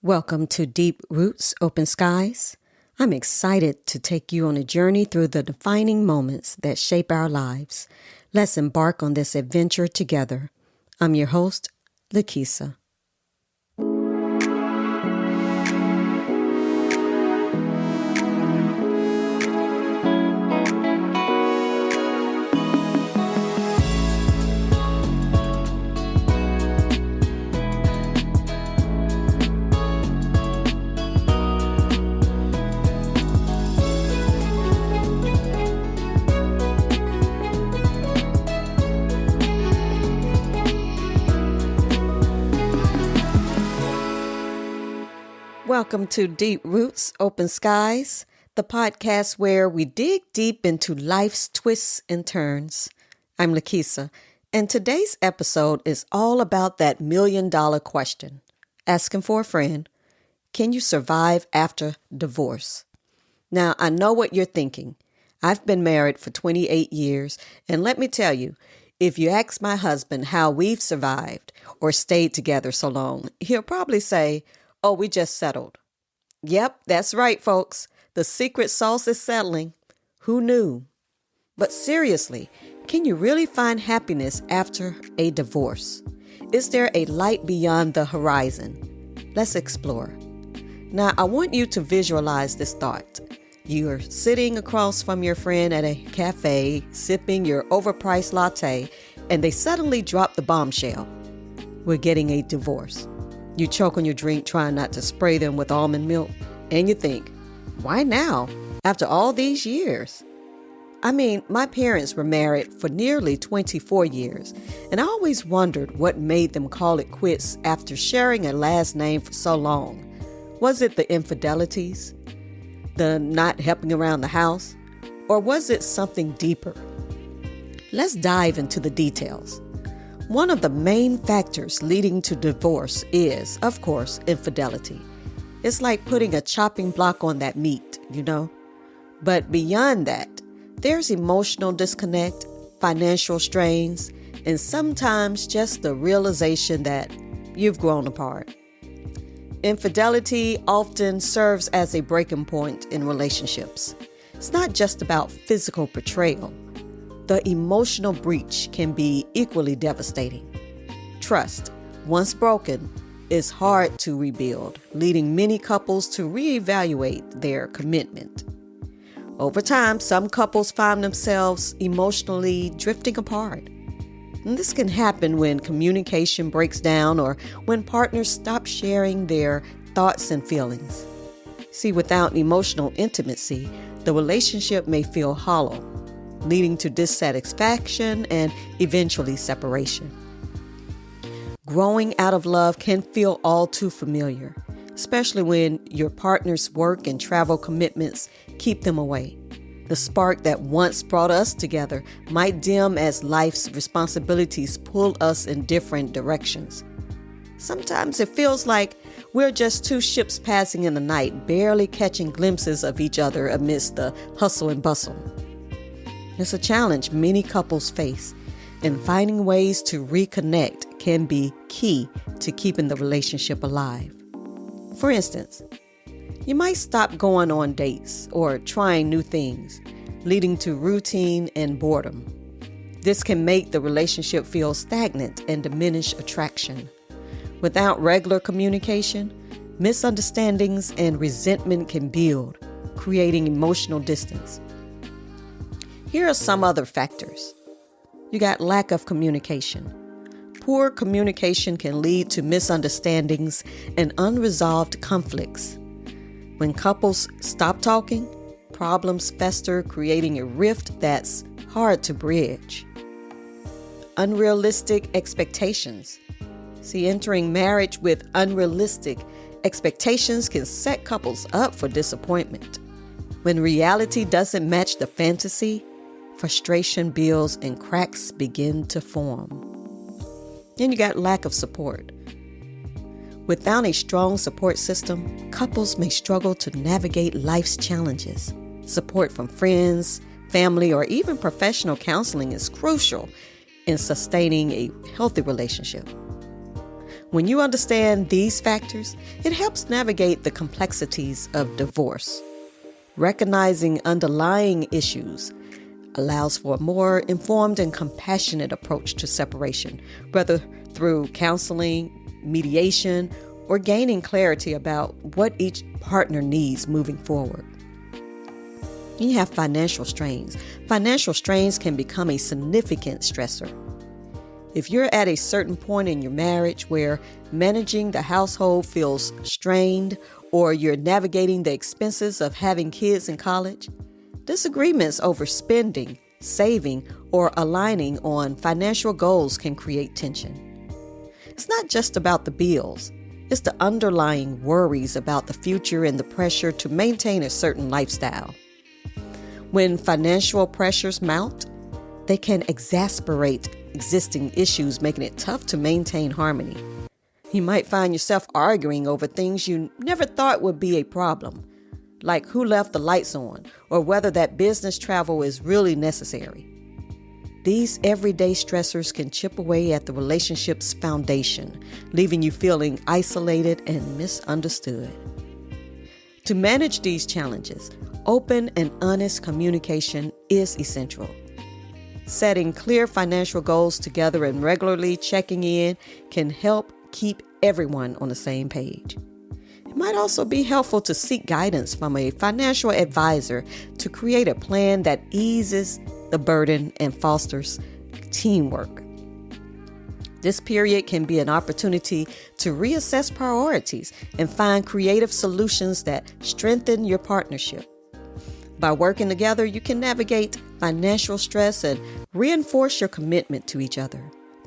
Welcome to Deep Roots, Open Skies. I'm excited to take you on a journey through the defining moments that shape our lives. Let's embark on this adventure together. I'm your host, Lakisa. Welcome to Deep Roots, Open Skies, the podcast where we dig deep into life's twists and turns. I'm Lakisa, and today's episode is all about that million-dollar question. Asking for a friend, can you survive after divorce? Now, I know what you're thinking. I've been married for 28 years, and let me tell you, if you ask my husband how we've survived or stayed together so long, he'll probably say, "Oh, we just settled." Yep, that's right, folks. The secret sauce is settling. Who knew? But seriously, can you really find happiness after a divorce? Is there a light beyond the horizon? Let's explore. Now, I want you to visualize this thought. You're sitting across from your friend at a cafe, sipping your overpriced latte, and they suddenly drop the bombshell. We're getting a divorce. You choke on your drink trying not to spray them with almond milk, and you think, why now, after all these years? I mean, my parents were married for nearly 24 years, and I always wondered what made them call it quits after sharing a last name for so long. Was it the infidelities? The not helping around the house? Or was it something deeper? Let's dive into the details. One of the main factors leading to divorce is, of course, infidelity. It's like putting a chopping block on that meat, you know? But beyond that, there's emotional disconnect, financial strains, and sometimes just the realization that you've grown apart. Infidelity often serves as a breaking point in relationships. It's not just about physical betrayal. The emotional breach can be equally devastating. Trust, once broken, is hard to rebuild, leading many couples to reevaluate their commitment. Over time, some couples find themselves emotionally drifting apart. And this can happen when communication breaks down or when partners stop sharing their thoughts and feelings. See, without emotional intimacy, the relationship may feel hollow, leading to dissatisfaction and eventually separation. Growing out of love can feel all too familiar, especially when your partner's work and travel commitments keep them away. The spark that once brought us together might dim as life's responsibilities pull us in different directions. Sometimes it feels like we're just two ships passing in the night, barely catching glimpses of each other amidst the hustle and bustle. It's a challenge many couples face, and finding ways to reconnect can be key to keeping the relationship alive. For instance, you might stop going on dates or trying new things, leading to routine and boredom. This can make the relationship feel stagnant and diminish attraction. Without regular communication, misunderstandings and resentment can build, creating emotional distance. Here are some other factors. You got lack of communication. Poor communication can lead to misunderstandings and unresolved conflicts. When couples stop talking, problems fester, creating a rift that's hard to bridge. Unrealistic expectations. See, entering marriage with unrealistic expectations can set couples up for disappointment. When reality doesn't match the fantasy, frustration builds and cracks begin to form. Then you got lack of support. Without a strong support system, couples may struggle to navigate life's challenges. Support from friends, family, or even professional counseling is crucial in sustaining a healthy relationship. When you understand these factors, it helps navigate the complexities of divorce. Recognizing underlying issues allows for a more informed and compassionate approach to separation, whether through counseling, mediation, or gaining clarity about what each partner needs moving forward. You have financial strains. Financial strains can become a significant stressor. If you're at a certain point in your marriage where managing the household feels strained, or you're navigating the expenses of having kids in college, disagreements over spending, saving, or aligning on financial goals can create tension. It's not just about the bills. It's the underlying worries about the future and the pressure to maintain a certain lifestyle. When financial pressures mount, they can exacerbate existing issues, making it tough to maintain harmony. You might find yourself arguing over things you never thought would be a problem, like who left the lights on or whether that business travel is really necessary. These everyday stressors can chip away at the relationship's foundation, leaving you feeling isolated and misunderstood. To manage these challenges, open and honest communication is essential. Setting clear financial goals together and regularly checking in can help keep everyone on the same page. It might also be helpful to seek guidance from a financial advisor to create a plan that eases the burden and fosters teamwork. This period can be an opportunity to reassess priorities and find creative solutions that strengthen your partnership. By working together, you can navigate financial stress and reinforce your commitment to each other,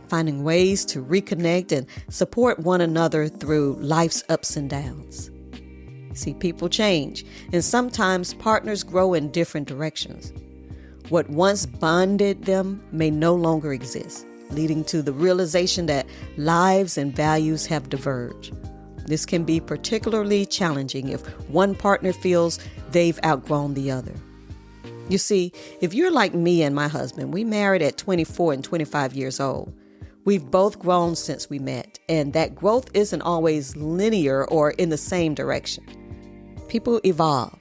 finding ways to reconnect and support one another through life's ups and downs. See, people change, and sometimes partners grow in different directions. What once bonded them may no longer exist, leading to the realization that lives and values have diverged. This can be particularly challenging if one partner feels they've outgrown the other. You see, if you're like me and my husband, we married at 24 and 25 years old. We've both grown since we met, and that growth isn't always linear or in the same direction. People evolve,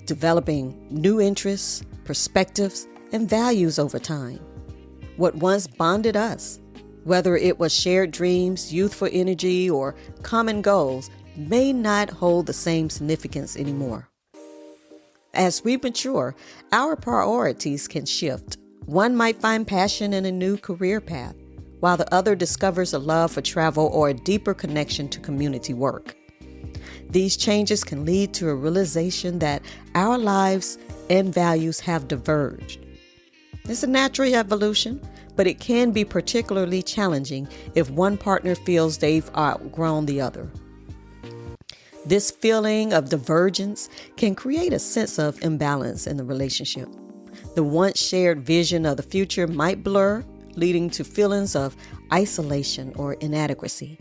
developing new interests, perspectives, and values over time. What once bonded us, whether it was shared dreams, youthful energy, or common goals, may not hold the same significance anymore. As we mature, our priorities can shift. One might find passion in a new career path, while the other discovers a love for travel or a deeper connection to community work. These changes can lead to a realization that our lives and values have diverged. It's a natural evolution, but it can be particularly challenging if one partner feels they've outgrown the other. This feeling of divergence can create a sense of imbalance in the relationship. The once shared vision of the future might blur, leading to feelings of isolation or inadequacy.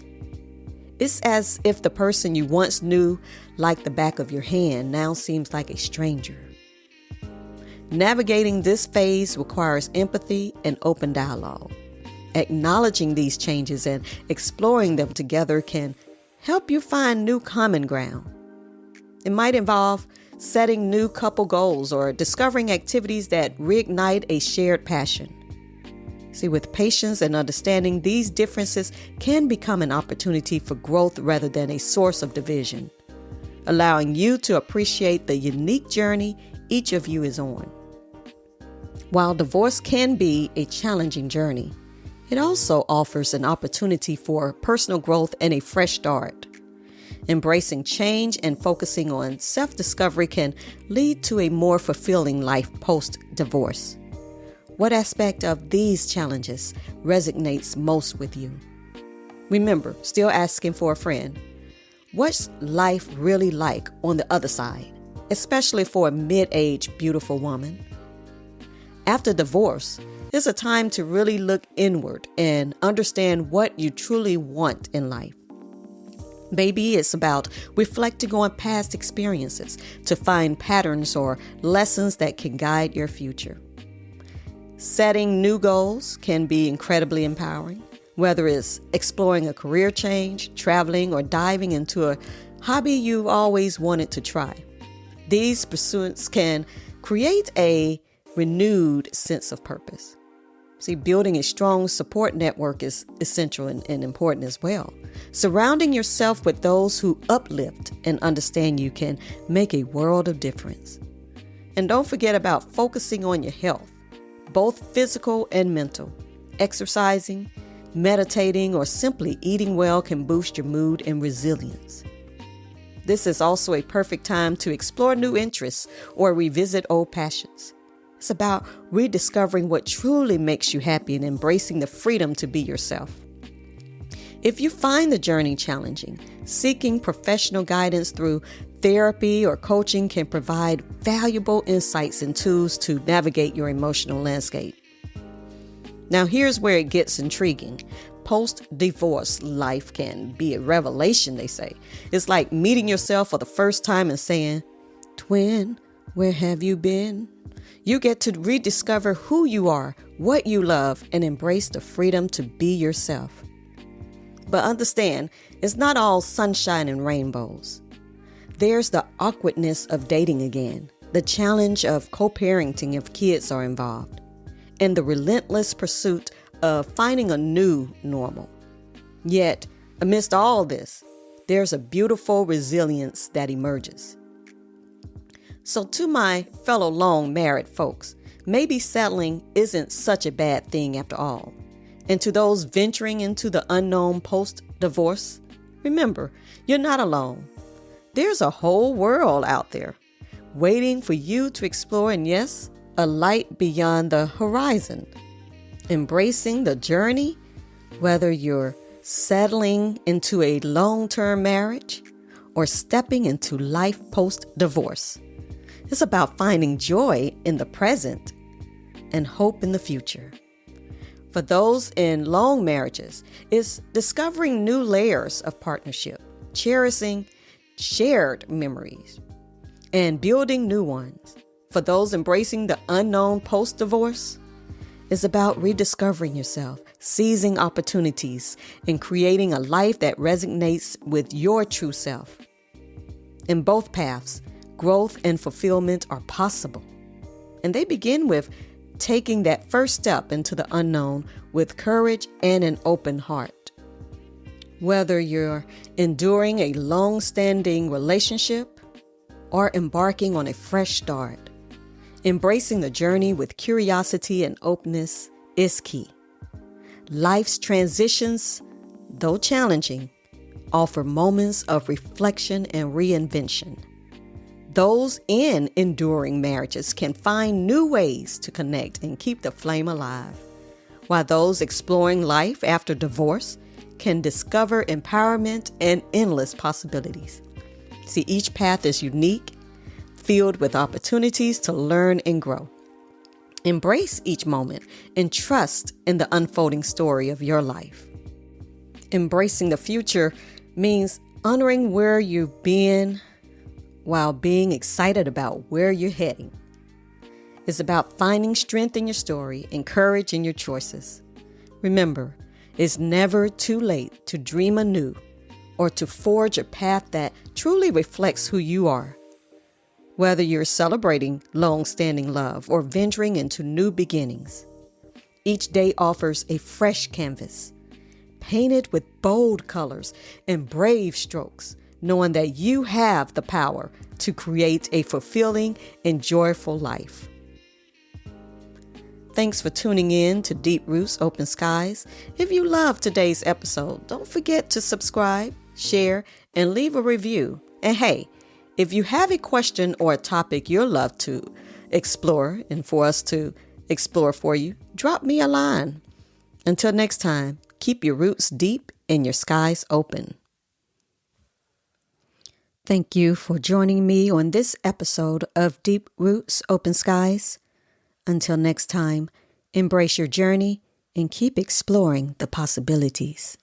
It's as if the person you once knew like the back of your hand now seems like a stranger. Navigating this phase requires empathy and open dialogue. Acknowledging these changes and exploring them together can help you find new common ground. It might involve setting new couple goals or discovering activities that reignite a shared passion. See, with patience and understanding, these differences can become an opportunity for growth rather than a source of division, allowing you to appreciate the unique journey each of you is on. While divorce can be a challenging journey, it also offers an opportunity for personal growth and a fresh start. Embracing change and focusing on self-discovery can lead to a more fulfilling life post-divorce. What aspect of these challenges resonates most with you? Remember, still asking for a friend. What's life really like on the other side, especially for a mid-aged beautiful woman? After divorce, it's a time to really look inward and understand what you truly want in life. Maybe it's about reflecting on past experiences to find patterns or lessons that can guide your future. Setting new goals can be incredibly empowering, Whether it's exploring a career change, traveling, or diving into a hobby you've always wanted to try. These pursuits can create a renewed sense of purpose. See, building a strong support network is essential and important as well. Surrounding yourself with those who uplift and understand you can make a world of difference. And don't forget about focusing on your health, both physical and mental. Exercising, meditating, or simply eating well can boost your mood and resilience. This is also a perfect time to explore new interests or revisit old passions. It's about rediscovering what truly makes you happy and embracing the freedom to be yourself. If you find the journey challenging, seeking professional guidance through therapy or coaching can provide valuable insights and tools to navigate your emotional landscape. Now, here's where it gets intriguing. Post-divorce life can be a revelation, they say. It's like meeting yourself for the first time and saying, "Twin, where have you been?" You get to rediscover who you are, what you love, and embrace the freedom to be yourself. But understand, it's not all sunshine and rainbows. There's the awkwardness of dating again, the challenge of co-parenting if kids are involved, and the relentless pursuit of finding a new normal. Yet, amidst all this, there's a beautiful resilience that emerges. So to my fellow long married folks, maybe settling isn't such a bad thing after all. And to those venturing into the unknown post-divorce, remember, you're not alone. There's a whole world out there waiting for you to explore, and yes, a light beyond the horizon. Embracing the journey, whether you're settling into a long-term marriage or stepping into life post-divorce. It's about finding joy in the present and hope in the future. For those in long marriages, it's discovering new layers of partnership, cherishing shared memories, and building new ones. For those embracing the unknown post-divorce, it's about rediscovering yourself, seizing opportunities, and creating a life that resonates with your true self. In both paths, growth and fulfillment are possible. And they begin with taking that first step into the unknown with courage and an open heart. Whether you're enduring a long-standing relationship or embarking on a fresh start, embracing the journey with curiosity and openness is key. Life's transitions, though challenging, offer moments of reflection and reinvention. Those in enduring marriages can find new ways to connect and keep the flame alive, while those exploring life after divorce can discover empowerment and endless possibilities. See, each path is unique, filled with opportunities to learn and grow. Embrace each moment and trust in the unfolding story of your life. Embracing the future means honoring where you've been while being excited about where you're heading. It's about finding strength in your story and courage in your choices. Remember, it's never too late to dream anew or to forge a path that truly reflects who you are. Whether you're celebrating long-standing love or venturing into new beginnings, each day offers a fresh canvas, painted with bold colors and brave strokes, knowing that you have the power to create a fulfilling and joyful life. Thanks for tuning in to Deep Roots, Open Skies. If you loved today's episode, don't forget to subscribe, share, and leave a review. And hey, if you have a question or a topic you'd love to explore and for us to explore for you, drop me a line. Until next time, keep your roots deep and your skies open. Thank you for joining me on this episode of Deep Roots, Open Skies. Until next time, embrace your journey and keep exploring the possibilities.